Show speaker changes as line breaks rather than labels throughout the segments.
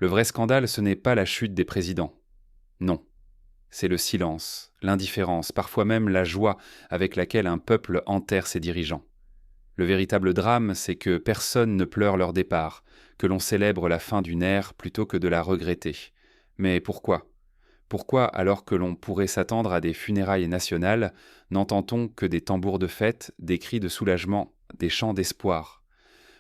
Le vrai scandale, ce n'est pas la chute des présidents. Non. C'est le silence, l'indifférence, parfois même la joie avec laquelle un peuple enterre ses dirigeants. Le véritable drame, c'est que personne ne pleure leur départ, que l'on célèbre la fin d'une ère plutôt que de la regretter. Mais pourquoi ? Pourquoi, alors que l'on pourrait s'attendre à des funérailles nationales, n'entend-on que des tambours de fête, des cris de soulagement, des chants d'espoir ?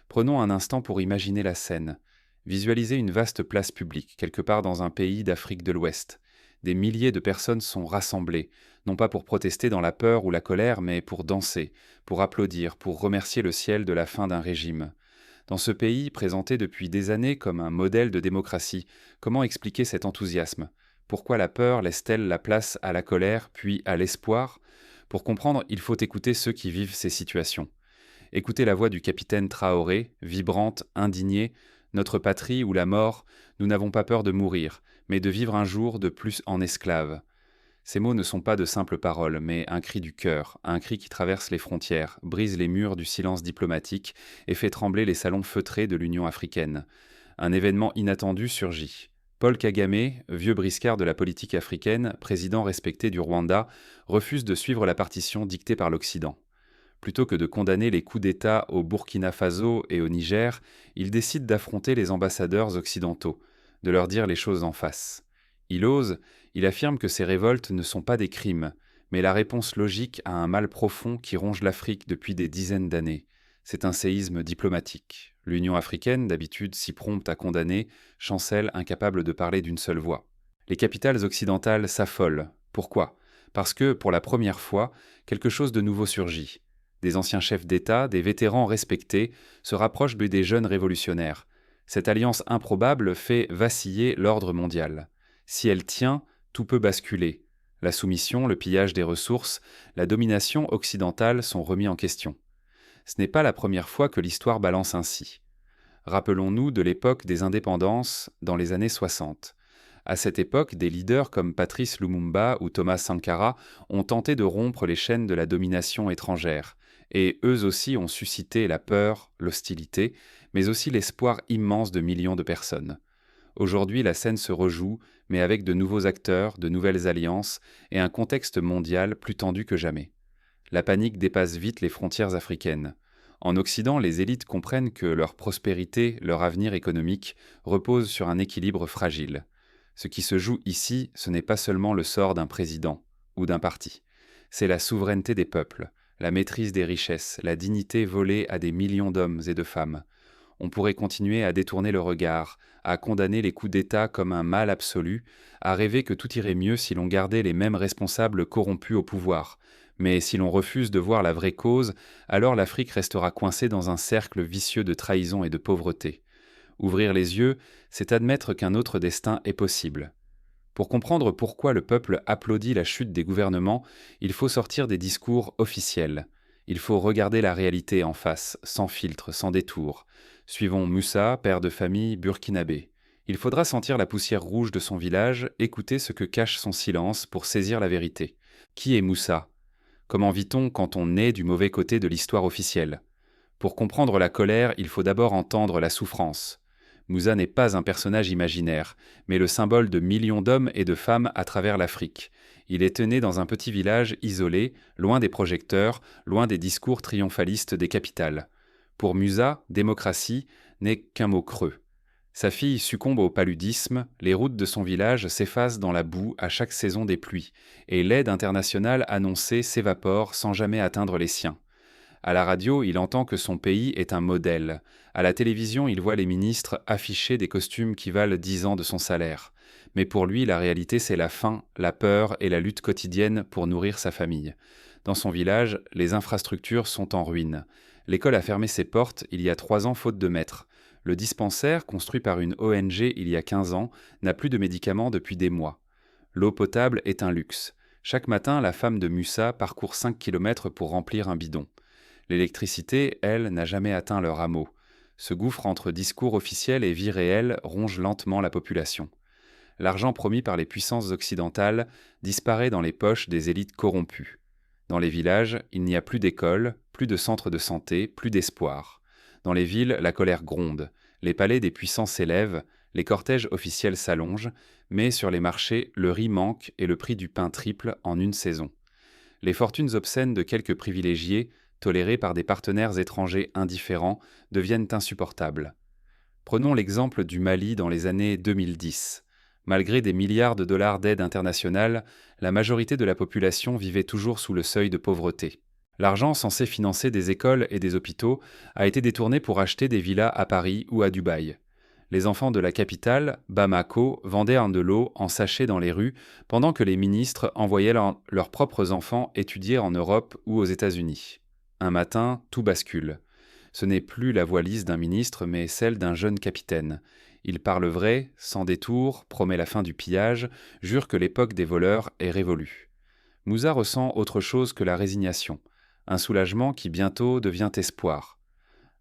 Prenons un instant pour imaginer la scène. Visualisez une vaste place publique, quelque part dans un pays d'Afrique de l'Ouest. Des milliers de personnes sont rassemblées, non pas pour protester dans la peur ou la colère, mais pour danser, pour applaudir, pour remercier le ciel de la fin d'un régime. Dans ce pays, présenté depuis des années comme un modèle de démocratie, comment expliquer cet enthousiasme ? Pourquoi la peur laisse-t-elle la place à la colère, puis à l'espoir ? Pour comprendre, il faut écouter ceux qui vivent ces situations. Écoutez la voix du capitaine Traoré, vibrante, indignée. Notre patrie ou la mort, nous n'avons pas peur de mourir, mais de vivre un jour de plus en esclave. Ces mots ne sont pas de simples paroles, mais un cri du cœur, un cri qui traverse les frontières, brise les murs du silence diplomatique et fait trembler les salons feutrés de l'Union africaine. Un événement inattendu surgit. Paul Kagame, vieux briscard de la politique africaine, président respecté du Rwanda, refuse de suivre la partition dictée par l'Occident. Plutôt que de condamner les coups d'État au Burkina Faso et au Niger, il décide d'affronter les ambassadeurs occidentaux, de leur dire les choses en face. Il ose, il affirme que ces révoltes ne sont pas des crimes, mais la réponse logique à un mal profond qui ronge l'Afrique depuis des dizaines d'années. C'est un séisme diplomatique. L'Union africaine, d'habitude si prompte à condamner, chancelle incapable de parler d'une seule voix. Les capitales occidentales s'affolent. Pourquoi ? Parce que, pour la première fois, quelque chose de nouveau surgit. Des anciens chefs d'État, des vétérans respectés, se rapprochent des jeunes révolutionnaires. Cette alliance improbable fait vaciller l'ordre mondial. Si elle tient, tout peut basculer. La soumission, le pillage des ressources, la domination occidentale sont remis en question. Ce n'est pas la première fois que l'histoire balance ainsi. Rappelons-nous de l'époque des indépendances dans les années 60. À cette époque, des leaders comme Patrice Lumumba ou Thomas Sankara ont tenté de rompre les chaînes de la domination étrangère, et eux aussi ont suscité la peur, l'hostilité, mais aussi l'espoir immense de millions de personnes. Aujourd'hui, la scène se rejoue, mais avec de nouveaux acteurs, de nouvelles alliances et un contexte mondial plus tendu que jamais. La panique dépasse vite les frontières africaines. En Occident, les élites comprennent que leur prospérité, leur avenir économique reposent sur un équilibre fragile. Ce qui se joue ici, ce n'est pas seulement le sort d'un président ou d'un parti. C'est la souveraineté des peuples, la maîtrise des richesses, la dignité volée à des millions d'hommes et de femmes. On pourrait continuer à détourner le regard, à condamner les coups d'État comme un mal absolu, à rêver que tout irait mieux si l'on gardait les mêmes responsables corrompus au pouvoir. Mais si l'on refuse de voir la vraie cause, alors l'Afrique restera coincée dans un cercle vicieux de trahison et de pauvreté. Ouvrir les yeux, c'est admettre qu'un autre destin est possible. Pour comprendre pourquoi le peuple applaudit la chute des gouvernements, il faut sortir des discours officiels. Il faut regarder la réalité en face, sans filtre, sans détour. Suivons Moussa, père de famille burkinabé. Il faudra sentir la poussière rouge de son village, écouter ce que cache son silence pour saisir la vérité. Qui est Moussa ? Comment vit-on quand on est du mauvais côté de l'histoire officielle ? Pour comprendre la colère, il faut d'abord entendre la souffrance. Moussa n'est pas un personnage imaginaire, mais le symbole de millions d'hommes et de femmes à travers l'Afrique. Il est né dans un petit village isolé, loin des projecteurs, loin des discours triomphalistes des capitales. Pour Moussa, démocratie n'est qu'un mot creux. Sa fille succombe au paludisme, les routes de son village s'effacent dans la boue à chaque saison des pluies, et l'aide internationale annoncée s'évapore sans jamais atteindre les siens. À la radio, il entend que son pays est un modèle. À la télévision, il voit les ministres afficher des costumes qui valent 10 ans de son salaire. Mais pour lui, la réalité, c'est la faim, la peur et la lutte quotidienne pour nourrir sa famille. Dans son village, les infrastructures sont en ruine. L'école a fermé ses portes il y a 3 ans faute de maîtres. Le dispensaire, construit par une ONG il y a 15 ans, n'a plus de médicaments depuis des mois. L'eau potable est un luxe. Chaque matin, la femme de Moussa parcourt 5 kilomètres pour remplir un bidon. L'électricité, elle, n'a jamais atteint le rameau. Ce gouffre entre discours officiels et vie réelle ronge lentement la population. L'argent promis par les puissances occidentales disparaît dans les poches des élites corrompues. Dans les villages, il n'y a plus d'écoles, plus de centres de santé, plus d'espoir. Dans les villes, la colère gronde. Les palais des puissants s'élèvent, Les cortèges officiels s'allongent, mais sur les marchés, le riz manque et le prix du pain triple en une saison. Les fortunes obscènes de quelques privilégiés, tolérés par des partenaires étrangers indifférents, deviennent insupportables. Prenons l'exemple du Mali dans les années 2010. Malgré des milliards de dollars d'aide internationale, la majorité de la population vivait toujours sous le seuil de pauvreté. L'argent censé financer des écoles et des hôpitaux a été détourné pour acheter des villas à Paris ou à Dubaï. Les enfants de la capitale, Bamako, vendaient de l'eau en sachets dans les rues, pendant que les ministres envoyaient leurs propres enfants étudier en Europe ou aux États-Unis. Un matin, tout bascule. Ce n'est plus la voix lisse d'un ministre, mais celle d'un jeune capitaine. Il parle vrai, sans détour, promet la fin du pillage, jure que l'époque des voleurs est révolue. Moussa ressent autre chose que la résignation, un soulagement qui bientôt devient espoir.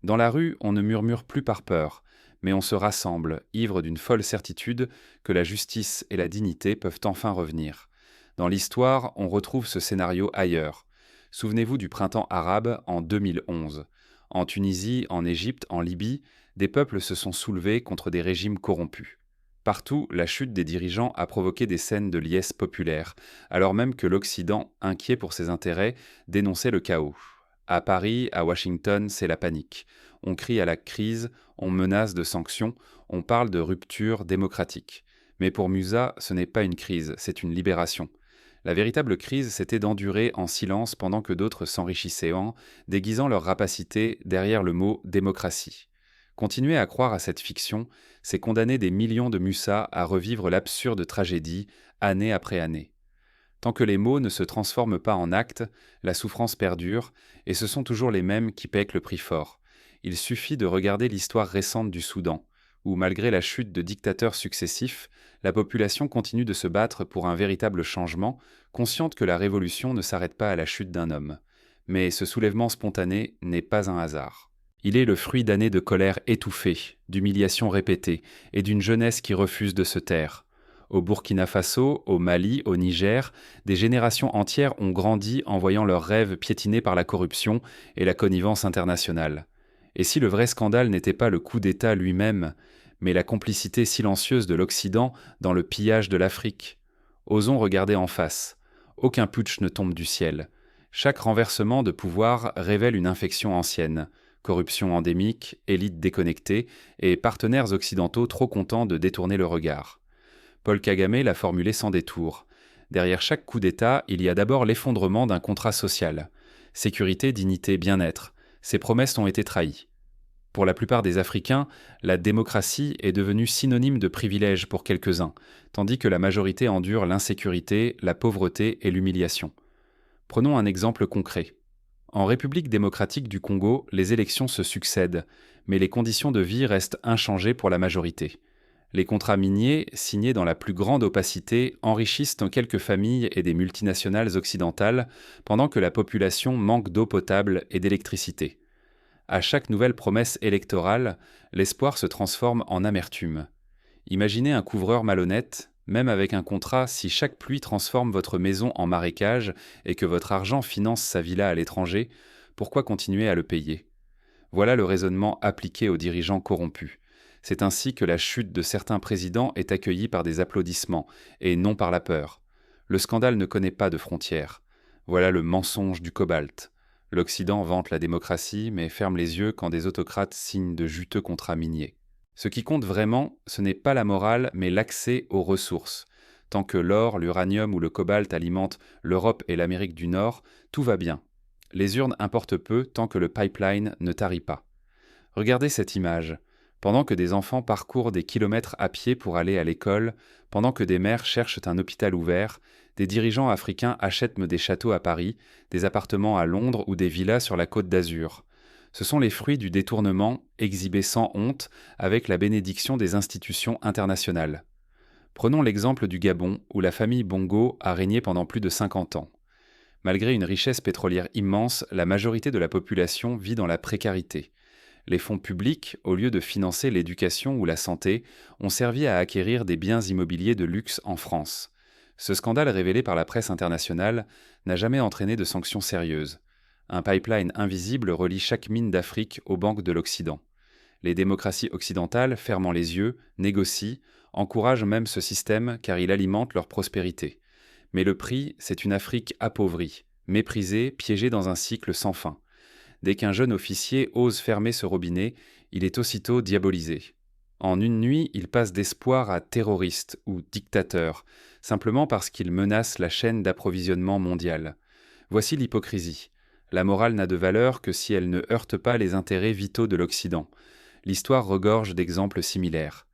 Dans la rue, on ne murmure plus par peur, mais on se rassemble, ivre d'une folle certitude que la justice et la dignité peuvent enfin revenir. Dans l'histoire, on retrouve ce scénario ailleurs. Souvenez-vous du printemps arabe en 2011. En Tunisie, en Égypte, en Libye, des peuples se sont soulevés contre des régimes corrompus. Partout, la chute des dirigeants a provoqué des scènes de liesse populaire, alors même que l'Occident, inquiet pour ses intérêts, dénonçait le chaos. À Paris, à Washington, c'est la panique. On crie à la crise, on menace de sanctions, on parle de rupture démocratique. Mais pour Moussa, ce n'est pas une crise, c'est une libération. La véritable crise, c'était d'endurer en silence pendant que d'autres s'enrichissaient déguisant leur rapacité derrière le mot démocratie. Continuer à croire à cette fiction, c'est condamner des millions de Moussa à revivre l'absurde tragédie, année après année. Tant que les mots ne se transforment pas en actes, la souffrance perdure, et ce sont toujours les mêmes qui paient le prix fort. Il suffit de regarder l'histoire récente du Soudan, où malgré la chute de dictateurs successifs, la population continue de se battre pour un véritable changement, consciente que la révolution ne s'arrête pas à la chute d'un homme. Mais ce soulèvement spontané n'est pas un hasard. Il est le fruit d'années de colère étouffée, d'humiliations répétées, et d'une jeunesse qui refuse de se taire. Au Burkina Faso, au Mali, au Niger, des générations entières ont grandi en voyant leurs rêves piétinés par la corruption et la connivence internationale. Et si le vrai scandale n'était pas le coup d'État lui-même, mais la complicité silencieuse de l'Occident dans le pillage de l'Afrique? Osons regarder en face. Aucun putsch ne tombe du ciel. Chaque renversement de pouvoir révèle une infection ancienne. Corruption endémique, élites déconnectées et partenaires occidentaux trop contents de détourner le regard. Paul Kagame l'a formulé sans détour. Derrière chaque coup d'État, il y a d'abord l'effondrement d'un contrat social. Sécurité, dignité, bien-être. Ces promesses ont été trahies. Pour la plupart des Africains, la démocratie est devenue synonyme de privilège pour quelques-uns, tandis que la majorité endure l'insécurité, la pauvreté et l'humiliation. Prenons un exemple concret. En République démocratique du Congo, les élections se succèdent, mais les conditions de vie restent inchangées pour la majorité. Les contrats miniers, signés dans la plus grande opacité, enrichissent quelques familles et des multinationales occidentales, pendant que la population manque d'eau potable et d'électricité. À chaque nouvelle promesse électorale, l'espoir se transforme en amertume. Imaginez un couvreur malhonnête, même avec un contrat, si chaque pluie transforme votre maison en marécage et que votre argent finance sa villa à l'étranger, pourquoi continuer à le payer? Voilà le raisonnement appliqué aux dirigeants corrompus. C'est ainsi que la chute de certains présidents est accueillie par des applaudissements, et non par la peur. Le scandale ne connaît pas de frontières. Voilà le mensonge du cobalt. L'Occident vante la démocratie, mais ferme les yeux quand des autocrates signent de juteux contrats miniers. Ce qui compte vraiment, ce n'est pas la morale, mais l'accès aux ressources. Tant que l'or, l'uranium ou le cobalt alimentent l'Europe et l'Amérique du Nord, tout va bien. Les urnes importent peu tant que le pipeline ne tarit pas. Regardez cette image. Pendant que des enfants parcourent des kilomètres à pied pour aller à l'école, pendant que des mères cherchent un hôpital ouvert, des dirigeants africains achètent des châteaux à Paris, des appartements à Londres ou des villas sur la Côte d'Azur. Ce sont les fruits du détournement, exhibés sans honte, avec la bénédiction des institutions internationales. Prenons l'exemple du Gabon, où la famille Bongo a régné pendant plus de 50 ans. Malgré une richesse pétrolière immense, la majorité de la population vit dans la précarité. Les fonds publics, au lieu de financer l'éducation ou la santé, ont servi à acquérir des biens immobiliers de luxe en France. Ce scandale révélé par la presse internationale n'a jamais entraîné de sanctions sérieuses. Un pipeline invisible relie chaque mine d'Afrique aux banques de l'Occident. Les démocraties occidentales, fermant les yeux, négocient, encouragent même ce système car il alimente leur prospérité. Mais le prix, c'est une Afrique appauvrie, méprisée, piégée dans un cycle sans fin. Dès qu'un jeune officier ose fermer ce robinet, il est aussitôt diabolisé. En une nuit, il passe d'espoir à terroriste ou dictateur, simplement parce qu'il menace la chaîne d'approvisionnement mondiale. Voici l'hypocrisie. La morale n'a de valeur que si elle ne heurte pas les intérêts vitaux de l'Occident. L'histoire regorge d'exemples similaires.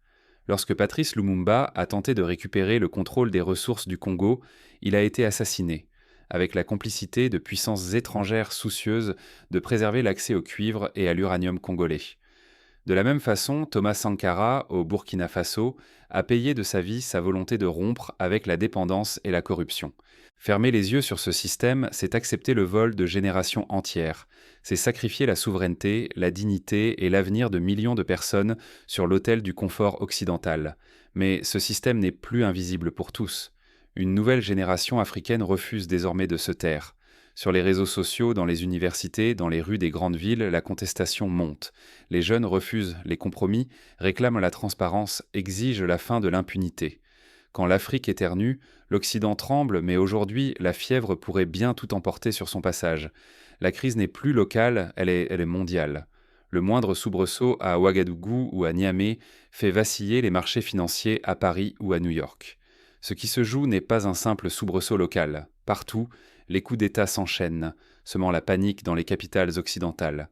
Lorsque Patrice Lumumba a tenté de récupérer le contrôle des ressources du Congo, il a été assassiné, avec la complicité de puissances étrangères soucieuses de préserver l'accès au cuivre et à l'uranium congolais. De la même façon, Thomas Sankara, au Burkina Faso, a payé de sa vie sa volonté de rompre avec la dépendance et la corruption. Fermer les yeux sur ce système, c'est accepter le vol de générations entières. C'est sacrifier la souveraineté, la dignité et l'avenir de millions de personnes sur l'autel du confort occidental. Mais ce système n'est plus invisible pour tous. Une nouvelle génération africaine refuse désormais de se taire. Sur les réseaux sociaux, dans les universités, dans les rues des grandes villes, la contestation monte. Les jeunes refusent les compromis, réclament la transparence, exigent la fin de l'impunité. Quand l'Afrique éternue, l'Occident tremble, mais aujourd'hui, la fièvre pourrait bien tout emporter sur son passage. La crise n'est plus locale, elle est mondiale. Le moindre soubresaut à Ouagadougou ou à Niamey fait vaciller les marchés financiers à Paris ou à New York. Ce qui se joue n'est pas un simple soubresaut local. Partout, les coups d'État s'enchaînent, semant la panique dans les capitales occidentales.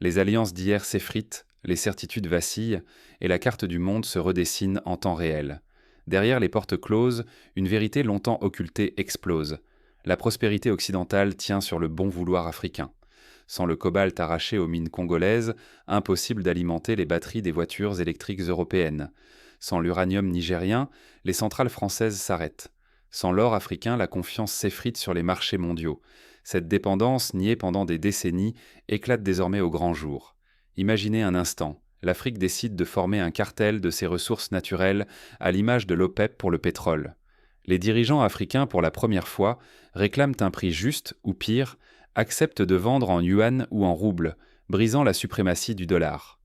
Les alliances d'hier s'effritent, les certitudes vacillent, et la carte du monde se redessine en temps réel. Derrière les portes closes, une vérité longtemps occultée explose. La prospérité occidentale tient sur le bon vouloir africain. Sans le cobalt arraché aux mines congolaises, impossible d'alimenter les batteries des voitures électriques européennes. Sans l'uranium nigérien, les centrales françaises s'arrêtent. Sans l'or africain, la confiance s'effrite sur les marchés mondiaux. Cette dépendance, niée pendant des décennies, éclate désormais au grand jour. Imaginez un instant, l'Afrique décide de former un cartel de ses ressources naturelles à l'image de l'OPEP pour le pétrole. Les dirigeants africains, pour la première fois, réclament un prix juste, ou pire, acceptent de vendre en yuan ou en roubles, brisant la suprématie du dollar.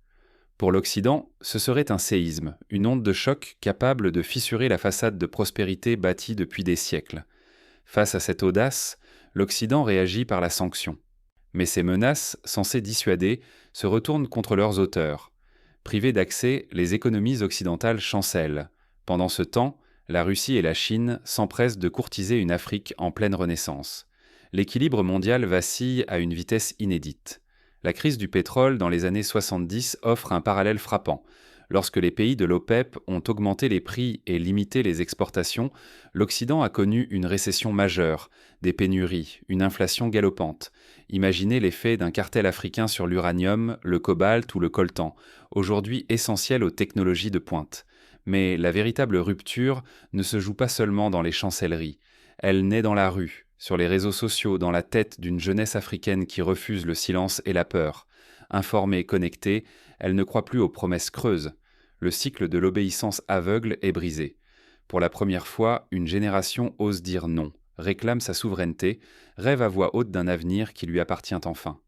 Pour l'Occident, ce serait un séisme, une onde de choc capable de fissurer la façade de prospérité bâtie depuis des siècles. Face à cette audace, l'Occident réagit par la sanction. Mais ces menaces, censées dissuader, se retournent contre leurs auteurs. Privées d'accès, les économies occidentales chancellent. Pendant ce temps, la Russie et la Chine s'empressent de courtiser une Afrique en pleine renaissance. L'équilibre mondial vacille à une vitesse inédite. La crise du pétrole dans les années 70 offre un parallèle frappant. Lorsque les pays de l'OPEP ont augmenté les prix et limité les exportations, l'Occident a connu une récession majeure, des pénuries, une inflation galopante. Imaginez l'effet d'un cartel africain sur l'uranium, le cobalt ou le coltan, aujourd'hui essentiel aux technologies de pointe. Mais la véritable rupture ne se joue pas seulement dans les chancelleries. Elle naît dans la rue, sur les réseaux sociaux, dans la tête d'une jeunesse africaine qui refuse le silence et la peur. Informée, connectée, elle ne croit plus aux promesses creuses. Le cycle de l'obéissance aveugle est brisé. Pour la première fois, une génération ose dire non, réclame sa souveraineté, rêve à voix haute d'un avenir qui lui appartient enfin.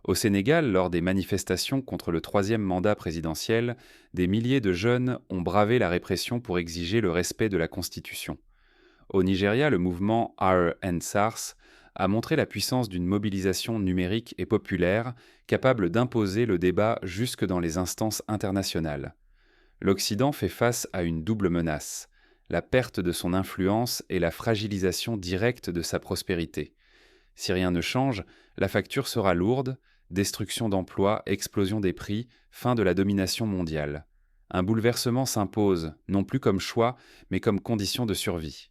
Au Sénégal, lors des manifestations contre le troisième mandat présidentiel, des milliers de jeunes ont bravé la répression pour exiger le respect de la Constitution. Au Nigeria, le mouvement R&SARS a montré la puissance d'une mobilisation numérique et populaire capable d'imposer le débat jusque dans les instances internationales. L'Occident fait face à une double menace, la perte de son influence et la fragilisation directe de sa prospérité. Si rien ne change, la facture sera lourde, destruction d'emplois, explosion des prix, fin de la domination mondiale. Un bouleversement s'impose, non plus comme choix, mais comme condition de survie.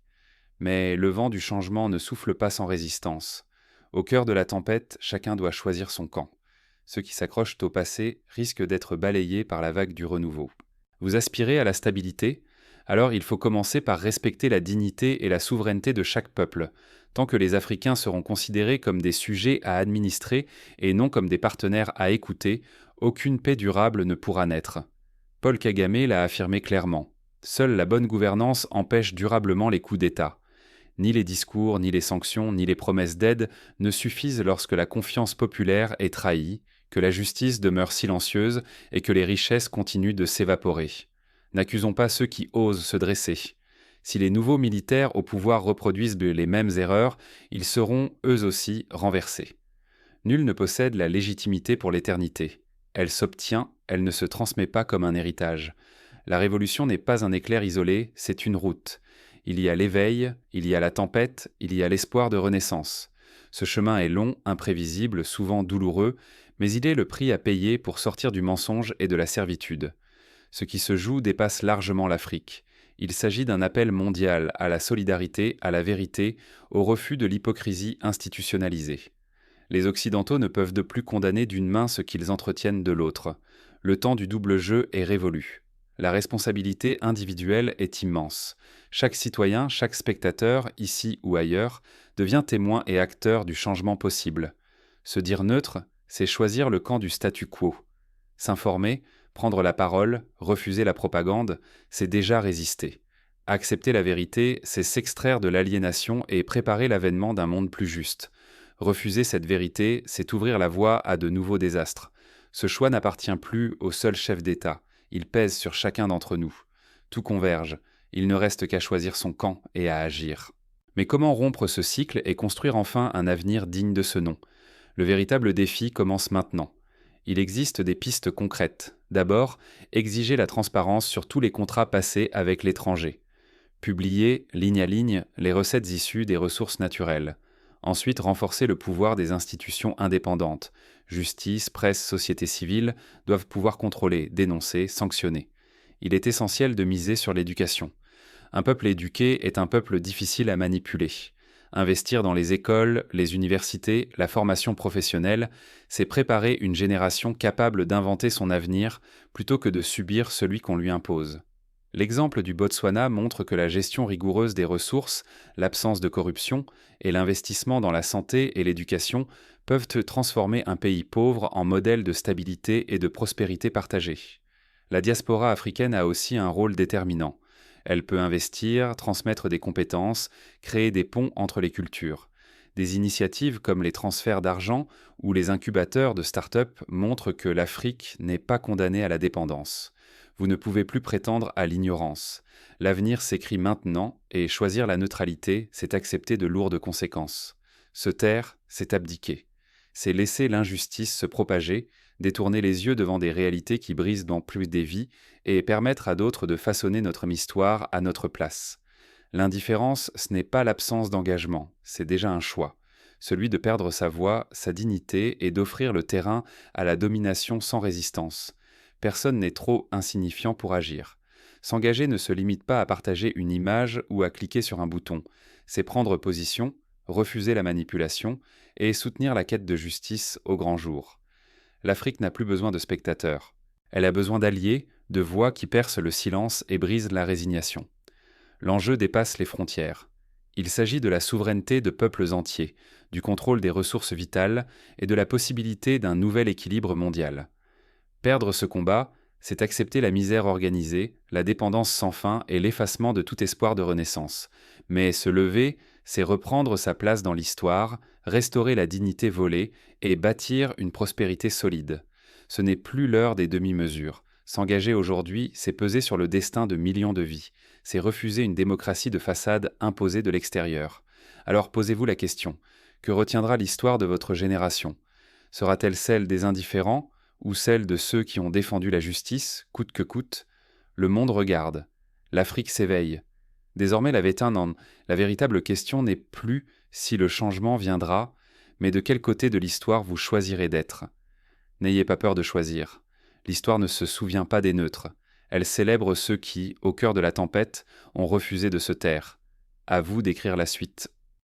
Mais le vent du changement ne souffle pas sans résistance. Au cœur de la tempête, chacun doit choisir son camp. Ceux qui s'accrochent au passé risquent d'être balayés par la vague du renouveau. Vous aspirez à la stabilité ? Alors il faut commencer par respecter la dignité et la souveraineté de chaque peuple. Tant que les Africains seront considérés comme des sujets à administrer et non comme des partenaires à écouter, aucune paix durable ne pourra naître. Paul Kagame l'a affirmé clairement. Seule la bonne gouvernance empêche durablement les coups d'État. Ni les discours, ni les sanctions, ni les promesses d'aide ne suffisent lorsque la confiance populaire est trahie, que la justice demeure silencieuse et que les richesses continuent de s'évaporer. N'accusons pas ceux qui osent se dresser. Si les nouveaux militaires au pouvoir reproduisent les mêmes erreurs, ils seront, eux aussi, renversés. Nul ne possède la légitimité pour l'éternité. Elle s'obtient, elle ne se transmet pas comme un héritage. La révolution n'est pas un éclair isolé, c'est une route. Il y a l'éveil, il y a la tempête, il y a l'espoir de renaissance. Ce chemin est long, imprévisible, souvent douloureux, mais il est le prix à payer pour sortir du mensonge et de la servitude. Ce qui se joue dépasse largement l'Afrique. Il s'agit d'un appel mondial à la solidarité, à la vérité, au refus de l'hypocrisie institutionnalisée. Les Occidentaux ne peuvent de plus condamner d'une main ce qu'ils entretiennent de l'autre. Le temps du double jeu est révolu. La responsabilité individuelle est immense. Chaque citoyen, chaque spectateur, ici ou ailleurs, devient témoin et acteur du changement possible. Se dire neutre, c'est choisir le camp du statu quo. S'informer, prendre la parole, refuser la propagande, c'est déjà résister. Accepter la vérité, c'est s'extraire de l'aliénation et préparer l'avènement d'un monde plus juste. Refuser cette vérité, c'est ouvrir la voie à de nouveaux désastres. Ce choix n'appartient plus au seul chef d'État. Il pèse sur chacun d'entre nous. Tout converge. Il ne reste qu'à choisir son camp et à agir. Mais comment rompre ce cycle et construire enfin un avenir digne de ce nom ? Le véritable défi commence maintenant. Il existe des pistes concrètes. D'abord, exiger la transparence sur tous les contrats passés avec l'étranger. Publier, ligne à ligne, les recettes issues des ressources naturelles. Ensuite, renforcer le pouvoir des institutions indépendantes. Justice, presse, société civile doivent pouvoir contrôler, dénoncer, sanctionner. Il est essentiel de miser sur l'éducation. Un peuple éduqué est un peuple difficile à manipuler. Investir dans les écoles, les universités, la formation professionnelle, c'est préparer une génération capable d'inventer son avenir plutôt que de subir celui qu'on lui impose. L'exemple du Botswana montre que la gestion rigoureuse des ressources, l'absence de corruption et l'investissement dans la santé et l'éducation peuvent transformer un pays pauvre en modèle de stabilité et de prospérité partagée. La diaspora africaine a aussi un rôle déterminant. Elle peut investir, transmettre des compétences, créer des ponts entre les cultures. Des initiatives comme les transferts d'argent ou les incubateurs de start-up montrent que l'Afrique n'est pas condamnée à la dépendance. Vous ne pouvez plus prétendre à l'ignorance. L'avenir s'écrit maintenant et choisir la neutralité, c'est accepter de lourdes conséquences. Se taire, c'est abdiquer. C'est laisser l'injustice se propager, détourner les yeux devant des réalités qui brisent dans plus des vies et permettre à d'autres de façonner notre histoire à notre place. L'indifférence, ce n'est pas l'absence d'engagement, c'est déjà un choix. Celui de perdre sa voix, sa dignité et d'offrir le terrain à la domination sans résistance. Personne n'est trop insignifiant pour agir. S'engager ne se limite pas à partager une image ou à cliquer sur un bouton. C'est prendre position, refuser la manipulation et soutenir la quête de justice au grand jour. L'Afrique n'a plus besoin de spectateurs. Elle a besoin d'alliés, de voix qui percent le silence et brisent la résignation. L'enjeu dépasse les frontières. Il s'agit de la souveraineté de peuples entiers, du contrôle des ressources vitales et de la possibilité d'un nouvel équilibre mondial. Perdre ce combat, c'est accepter la misère organisée, la dépendance sans fin et l'effacement de tout espoir de renaissance. Mais se lever, c'est reprendre sa place dans l'histoire, restaurer la dignité volée et bâtir une prospérité solide. Ce n'est plus l'heure des demi-mesures. S'engager aujourd'hui, c'est peser sur le destin de millions de vies. C'est refuser une démocratie de façade imposée de l'extérieur. Alors posez-vous la question, que retiendra l'histoire de votre génération ? Sera-t-elle celle des indifférents ou celle de ceux qui ont défendu la justice, coûte que coûte ? Le monde regarde. L'Afrique s'éveille. Désormais, la véritable question n'est plus si le changement viendra, mais de quel côté de l'histoire vous choisirez d'être. N'ayez pas peur de choisir. L'histoire ne se souvient pas des neutres. Elle célèbre ceux qui, au cœur de la tempête, ont refusé de se taire. À vous d'écrire la suite.